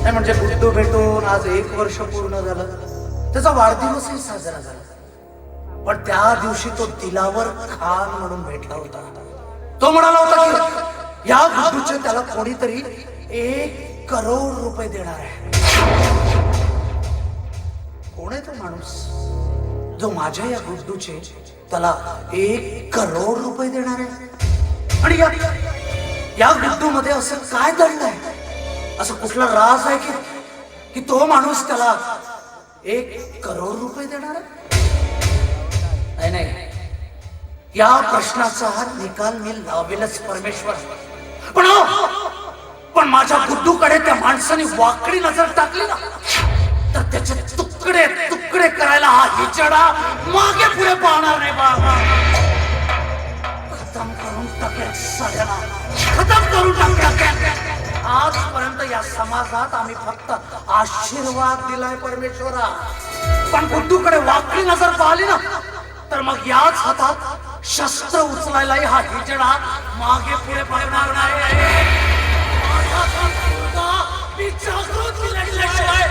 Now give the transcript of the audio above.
नाही म्हणजे गुड्डू भेटून आज 1 वर्ष पूर्ण झालं. त्याचा वाढदिवसही साजरा झाला. पण त्या दिवशी तो दिलावर खान म्हणून भेटला होता. तो म्हणाला होता की या गुड्डूचे त्याला कोणीतरी 1 करोड रुपये देणार आहे. कोण आहे तो माणूस जो माझ्या या गुड्डूचे त्याला 1 करोड रुपये देणार आहे? आणि या गुड्डू मध्ये असं काय दडलंय? असं कुठला राज आहे की तो माणूस त्याला 1 करोड रुपये देणार आहे? नाही, या प्रश्नाचा निकाल मी लावेलच परमेश्वर. पण माझ्या गुड्डूकडे त्या माणसाने वाकडी नजर टाकली ना, तर त्याचे तुकडे तुकडे करायला हा हिजडा मागे पुढे पाहणार नाही बाबा. खतम करून टाकेल सगळ्याला, खतम करून टाकेल. आजपर्यंत या समाजात आम्ही फक्त आशीर्वाद दिलाय परमेश्वरा. पण गुड्डूकडे वाकडी नजर पाहिली ना, तर मग याच हातात शस्त्र उचलायलाही हा हिजडा मागे पुढे पाहणार नाही. मी जागृत केल्याशिवाय